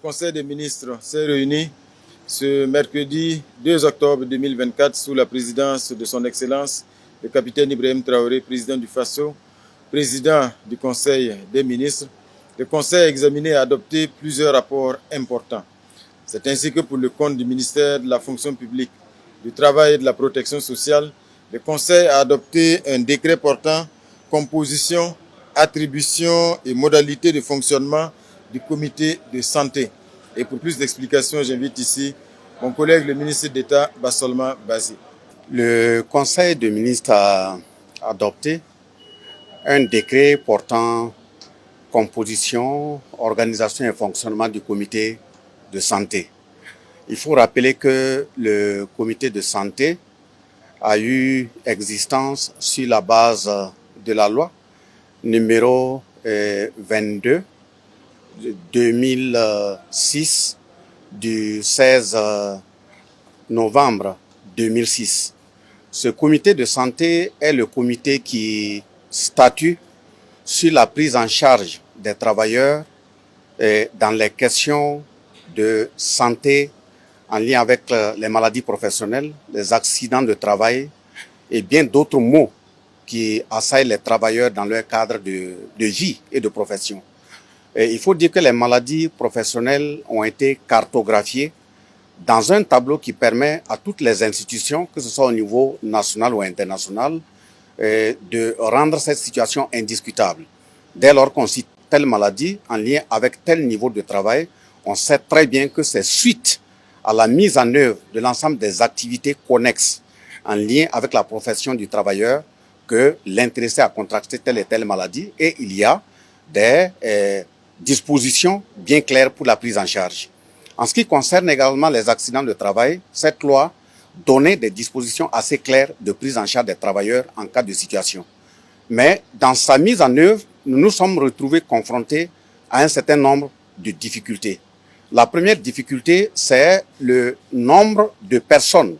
Conseil des ministres s'est réuni ce mercredi 2 octobre 2024 sous la présidence de son Excellence, le capitaine Ibrahim Traoré, président du FASO, président du Conseil des ministres. Le Conseil a examiné et adopté plusieurs rapports importants. C'est ainsi que pour le compte du ministère de la fonction publique, du travail et de la protection sociale, le Conseil a adopté un décret portant composition, attribution et modalités de fonctionnement du comité de santé. Et pour plus d'explications, j'invite ici mon collègue, le ministre d'État, Bassolma Bazi. Le Conseil des ministres a adopté un décret portant composition, organisation et fonctionnement du comité de santé. Il faut rappeler que le comité de santé a eu existence sur la base de la loi numéro 22 2006 du 16 novembre 2006. Ce comité de santé est le comité qui statue sur la prise en charge des travailleurs dans les questions de santé en lien avec les maladies professionnelles, les accidents de travail et bien d'autres maux qui assaillent les travailleurs dans leur cadre de vie et de profession. Et il faut dire que les maladies professionnelles ont été cartographiées dans un tableau qui permet à toutes les institutions, que ce soit au niveau national ou international, de rendre cette situation indiscutable. Dès lors qu'on cite telle maladie en lien avec tel niveau de travail, on sait très bien que c'est suite à la mise en œuvre de l'ensemble des activités connexes en lien avec la profession du travailleur que l'intéressé a contracté telle et telle maladie, et il y a des dispositions bien claires pour la prise en charge. En ce qui concerne également les accidents de travail, cette loi donnait des dispositions assez claires de prise en charge des travailleurs en cas de situation. Mais dans sa mise en œuvre, nous nous sommes retrouvés confrontés à un certain nombre de difficultés. La première difficulté, c'est le nombre de personnes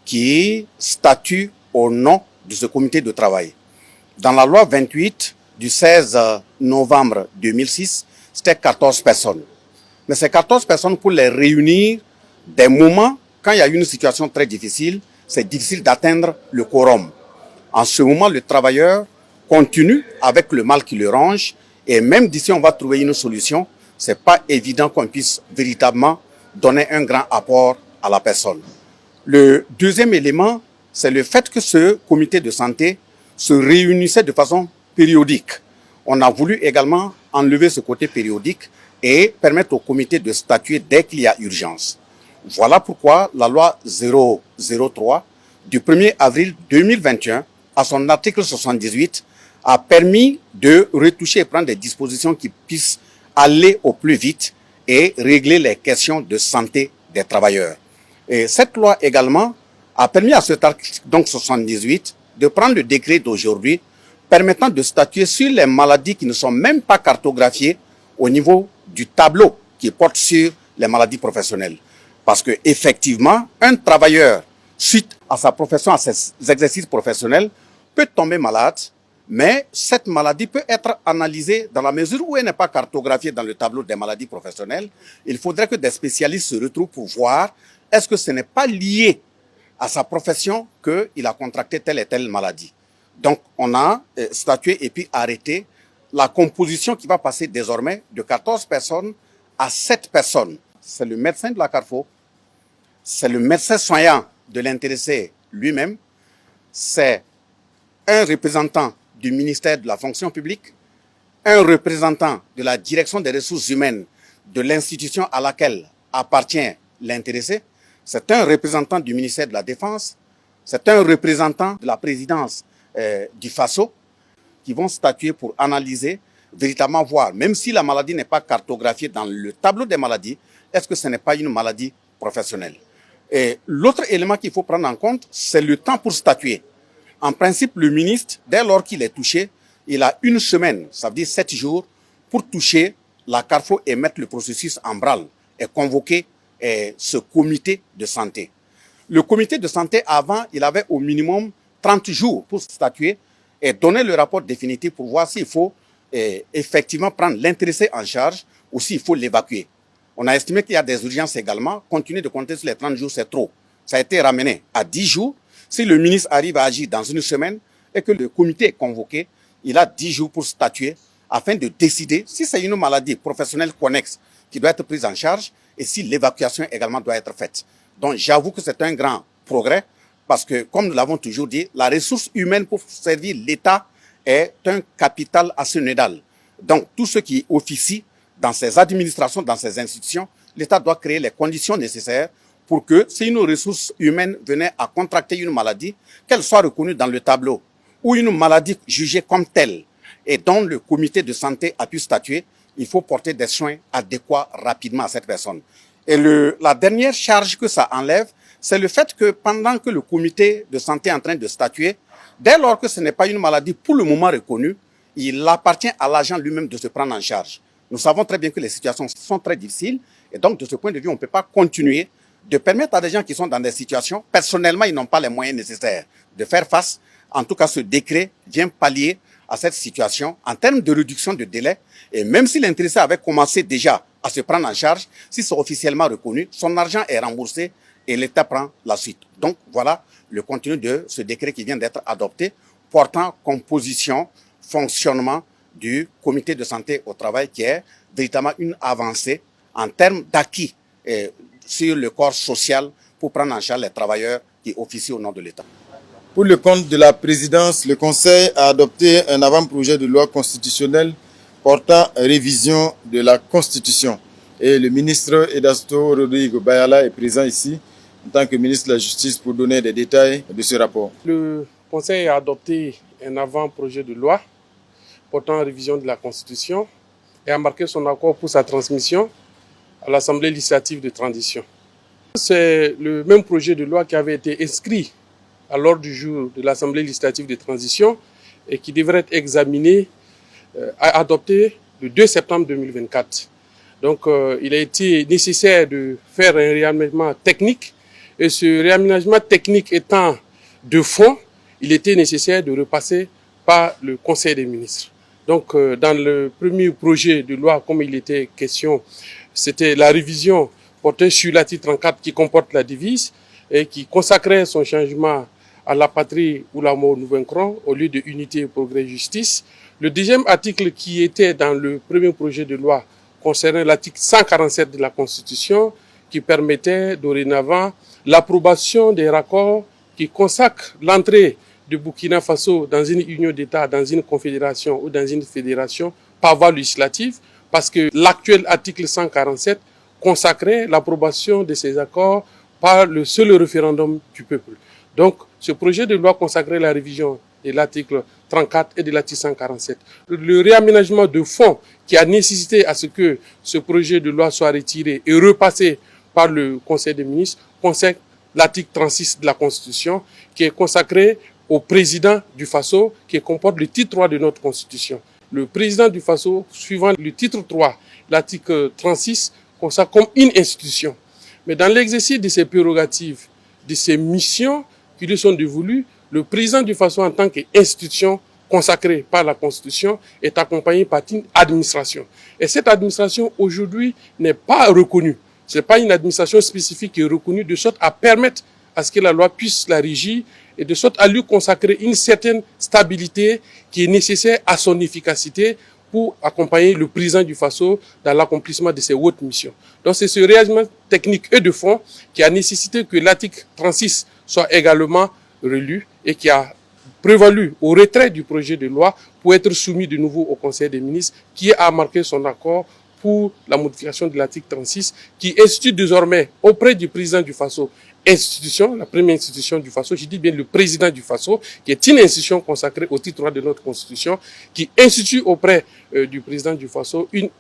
qui statuent au nom de ce comité de travail. Dans la loi 28 du 16 novembre 2006, c'était 14 personnes. Mais ces 14 personnes, pour les réunir, des moments, quand il y a une situation très difficile, c'est difficile d'atteindre le quorum. En ce moment, le travailleur continue avec le mal qui le ronge, et même d'ici on va trouver une solution, c'est pas évident qu'on puisse véritablement donner un grand apport à la personne. Le deuxième élément, c'est le fait que ce comité de santé se réunissait de façon périodique. On a voulu également enlever ce côté périodique et permettre au comité de statuer dès qu'il y a urgence. Voilà pourquoi la loi 003 du 1er avril 2021, à son article 78, a permis de retoucher et prendre des dispositions qui puissent aller au plus vite et régler les questions de santé des travailleurs. Et cette loi également a permis à cet article, donc 78, de prendre le décret d'aujourd'hui permettant de statuer sur les maladies qui ne sont même pas cartographiées au niveau du tableau qui porte sur les maladies professionnelles. Parce que effectivement, un travailleur, suite à sa profession, à ses exercices professionnels, peut tomber malade, mais cette maladie peut être analysée dans la mesure où elle n'est pas cartographiée dans le tableau des maladies professionnelles. Il faudrait que des spécialistes se retrouvent pour voir est-ce que ce n'est pas lié à sa profession qu'il a contracté telle et telle maladie. Donc, on a statué et puis arrêté la composition qui va passer désormais de 14 personnes à 7 personnes. C'est le médecin de la Carrefour, c'est le médecin soignant de l'intéressé lui-même, c'est un représentant du ministère de la fonction publique, un représentant de la direction des ressources humaines de l'institution à laquelle appartient l'intéressé, c'est un représentant du ministère de la Défense, c'est un représentant de la présidence du FASO qui vont statuer pour analyser, véritablement voir, même si la maladie n'est pas cartographiée dans le tableau des maladies, est-ce que ce n'est pas une maladie professionnelle? Et l'autre élément qu'il faut prendre en compte, c'est le temps pour statuer. En principe, le ministre, dès lors qu'il est touché, il a une semaine, ça veut dire 7 jours, pour toucher la Carrefour et mettre le processus en branle et convoquer ce comité de santé. Le comité de santé, avant, il avait au minimum 30 jours pour statuer et donner le rapport définitif pour voir s'il faut effectivement prendre l'intéressé en charge ou s'il faut l'évacuer. On a estimé qu'il y a des urgences également. Continuer de compter sur les 30 jours, c'est trop. Ça a été ramené à 10 jours. Si le ministre arrive à agir dans une semaine et que le comité est convoqué, il a 10 jours pour statuer afin de décider si c'est une maladie professionnelle connexe qui doit être prise en charge et si l'évacuation également doit être faite. Donc j'avoue que c'est un grand progrès parce que, comme nous l'avons toujours dit, la ressource humaine pour servir l'État est un capital assénédal. Donc tout ce qui officie dans ces administrations, dans ces institutions, l'État doit créer les conditions nécessaires pour que si une ressource humaine venait à contracter une maladie, qu'elle soit reconnue dans le tableau ou une maladie jugée comme telle et dont le comité de santé a pu statuer, il faut porter des soins adéquats rapidement à cette personne. Et la dernière charge que ça enlève, c'est le fait que pendant que le comité de santé est en train de statuer, dès lors que ce n'est pas une maladie pour le moment reconnue, il appartient à l'agent lui-même de se prendre en charge. Nous savons très bien que les situations sont très difficiles et donc de ce point de vue, on ne peut pas continuer de permettre à des gens qui sont dans des situations, personnellement, ils n'ont pas les moyens nécessaires de faire face. En tout cas, ce décret vient pallier à cette situation en termes de réduction de délai. Et même si l'intéressé avait commencé déjà à se prendre en charge, si c'est officiellement reconnu, son argent est remboursé et l'État prend la suite. Donc voilà le contenu de ce décret qui vient d'être adopté, portant composition, fonctionnement du comité de santé au travail, qui est véritablement une avancée en termes d'acquis sur le corps social pour prendre en charge les travailleurs qui officient au nom de l'État. Pour le compte de la présidence, le Conseil a adopté un avant-projet de loi constitutionnelle portant révision de la Constitution. Et le ministre Edasto Rodrigo Bayala est présent ici en tant que ministre de la Justice pour donner des détails de ce rapport. Le Conseil a adopté un avant-projet de loi portant révision de la Constitution et a marqué son accord pour sa transmission à l'Assemblée législative de transition. C'est le même projet de loi qui avait été inscrit à l'ordre du jour de l'Assemblée législative de transition et qui devrait être examiné, adopté le 2 septembre 2024. Donc il a été nécessaire de faire un réaménagement technique et ce réaménagement technique étant de fond, il était nécessaire de repasser par le Conseil des ministres. Donc dans le premier projet de loi, comme il était question, c'était la révision portée sur l'article 34 qui comporte la devise et qui consacrait son changement à la patrie ou la mort nous vaincrons au lieu de unité, progrès, justice. Le deuxième article qui était dans le premier projet de loi concernait l'article 147 de la Constitution qui permettait dorénavant l'approbation des raccords qui consacrent l'entrée de Burkina Faso dans une union d'État, dans une confédération ou dans une fédération par voie législative, parce que l'actuel article 147 consacrait l'approbation de ces accords par le seul référendum du peuple. Donc, ce projet de loi consacrait la révision de l'article 34 et de l'article 147. Le réaménagement de fonds qui a nécessité à ce que ce projet de loi soit retiré et repassé par le Conseil des ministres consacre l'article 36 de la Constitution qui est consacré au président du Faso, qui comporte le titre 3 de notre Constitution. Le président du Faso, suivant le titre 3, l'article 36, consacre comme une institution. Mais dans l'exercice de ses prérogatives, de ses missions qui lui sont dévolues, le président du Faso en tant qu'institution consacrée par la Constitution est accompagné par une administration. Et cette administration aujourd'hui n'est pas reconnue. Ce n'est pas une administration spécifique qui est reconnue de sorte à permettre à ce que la loi puisse la régir et de sorte à lui consacrer une certaine stabilité qui est nécessaire à son efficacité pour accompagner le président du Faso dans l'accomplissement de ses hautes missions. Donc c'est ce réarrangement technique et de fond qui a nécessité que l'article 36 soit également relu et qui a prévalu au retrait du projet de loi pour être soumis de nouveau au Conseil des ministres qui a marqué son accord pour la modification de l'article 36 qui institue désormais auprès du président du Faso institution, la première institution du Faso, je dis bien le président du Faso, qui est une institution consacrée au titre 3 de notre Constitution, qui institue auprès du président du Faso une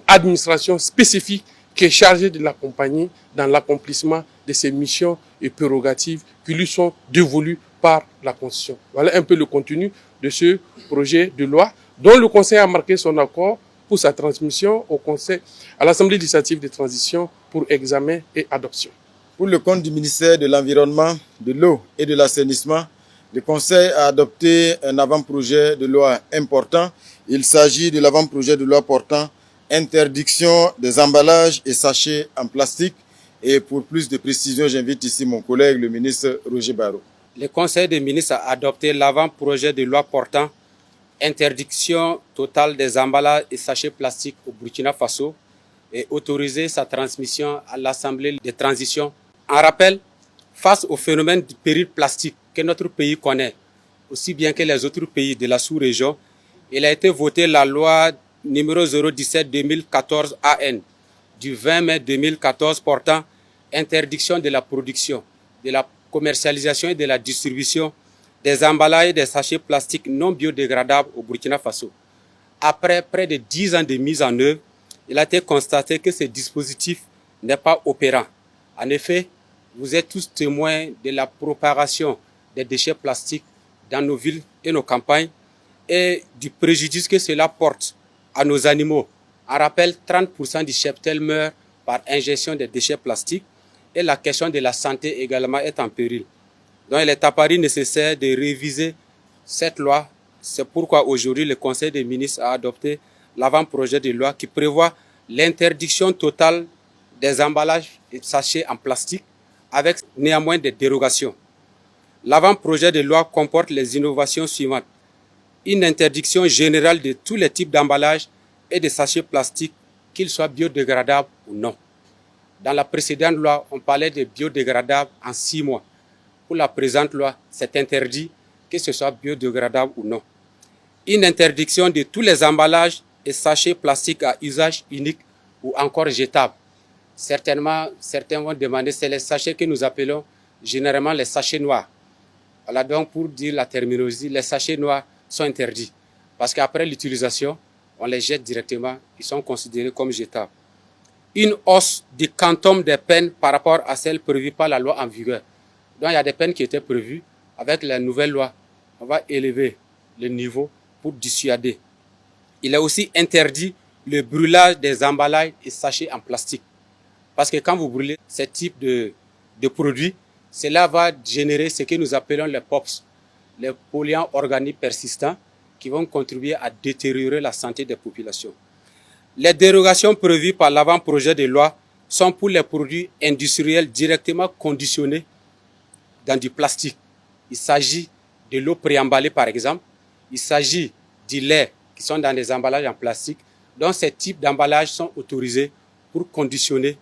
administration spécifique qui est chargée de l'accompagner dans l'accomplissement de ses missions et prérogatives qui lui sont dévolues par la Constitution. Voilà un peu le contenu de ce projet de loi dont le Conseil a marqué son accord pour sa transmission au Conseil, à l'Assemblée législative de transition pour examen et adoption. Pour le compte du ministère de l'Environnement, de l'Eau et de l'Assainissement, le Conseil a adopté un avant-projet de loi important. Il s'agit de l'avant-projet de loi portant interdiction des emballages et sachets en plastique. Et pour plus de précisions, j'invite ici mon collègue, le ministre Roger Barrot. Le Conseil des ministres a adopté l'avant-projet de loi portant interdiction totale des emballages et sachets plastiques au Burkina Faso et autorisé sa transmission à l'Assemblée de transition. En rappel, face au phénomène du péril plastique que notre pays connaît, aussi bien que les autres pays de la sous-région, il a été voté la loi numéro 017-2014 AN du 20 mai 2014 portant interdiction de la production, de la commercialisation et de la distribution des emballages et des sachets plastiques non biodégradables au Burkina Faso. Après près de 10 ans de mise en œuvre, il a été constaté que ce dispositif n'est pas opérant. En effet, vous êtes tous témoins de la propagation des déchets plastiques dans nos villes et nos campagnes et du préjudice que cela porte à nos animaux. En rappel, 30% du cheptel meurt par ingestion des déchets plastiques et la question de la santé également est en péril. Donc il est apparu nécessaire de réviser cette loi. C'est pourquoi aujourd'hui le Conseil des ministres a adopté l'avant-projet de loi qui prévoit l'interdiction totale des emballages et sachets en plastique avec néanmoins des dérogations. L'avant-projet de loi comporte les innovations suivantes. Une interdiction générale de tous les types d'emballages et de sachets plastiques, qu'ils soient biodégradables ou non. Dans la précédente loi, on parlait de biodégradables en 6 mois. Pour la présente loi, c'est interdit que ce soit biodégradable ou non. Une interdiction de tous les emballages et sachets plastiques à usage unique ou encore jetables. Certainement, certains vont demander, c'est les sachets que nous appelons généralement les sachets noirs. Voilà donc pour dire la terminologie, les sachets noirs sont interdits. Parce qu'après l'utilisation, on les jette directement, ils sont considérés comme jetables. Une hausse du quantum des peines par rapport à celles prévues par la loi en vigueur. Donc il y a des peines qui étaient prévues. Avec la nouvelle loi, on va élever le niveau pour dissuader. Il est aussi interdit le brûlage des emballages et sachets en plastique. Parce que quand vous brûlez ce type de produits, cela va générer ce que nous appelons les POPs, les polluants organiques persistants, qui vont contribuer à détériorer la santé des populations. Les dérogations prévues par l'avant-projet de loi sont pour les produits industriels directement conditionnés dans du plastique. Il s'agit de l'eau préemballée par exemple, il s'agit du lait qui sont dans des emballages en plastique. Donc ces types d'emballages sont autorisés pour conditionner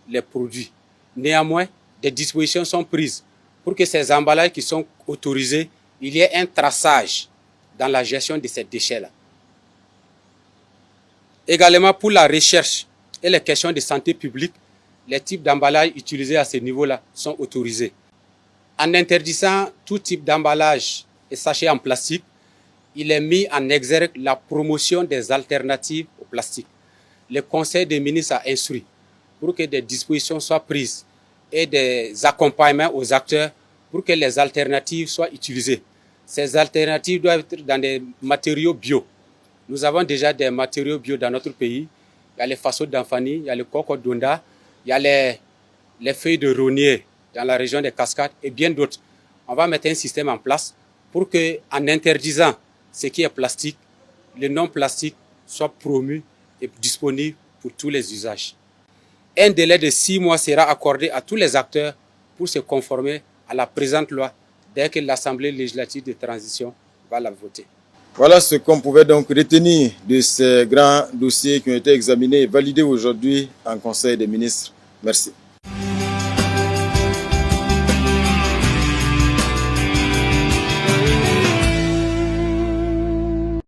les produits. Néanmoins, des dispositions sont prises pour que ces emballages qui sont autorisés, il y ait un traçage dans la gestion de ces déchets-là. Également pour la recherche et les questions de santé publique, les types d'emballages utilisés à ce niveau-là sont autorisés. En interdisant tout type d'emballage et sachets en plastique, il est mis en exergue la promotion des alternatives au plastique. Le Conseil des ministres a instruit pour que des dispositions soient prises et des accompagnements aux acteurs pour que les alternatives soient utilisées. Ces alternatives doivent être dans des matériaux bio. Nous avons déjà des matériaux bio dans notre pays. Il y a les faceaux d'Anfani, il y a le coco d'Onda, il y a les feuilles de rognier dans la région des Cascades et bien d'autres. On va mettre un système en place pour que, en interdisant ce qui est plastique, le non plastique soit promu et disponible pour tous les usages. Un délai de 6 mois sera accordé à tous les acteurs pour se conformer à la présente loi dès que l'Assemblée législative de transition va la voter. Voilà ce qu'on pouvait donc retenir de ces grands dossiers qui ont été examinés et validés aujourd'hui en Conseil des ministres. Merci.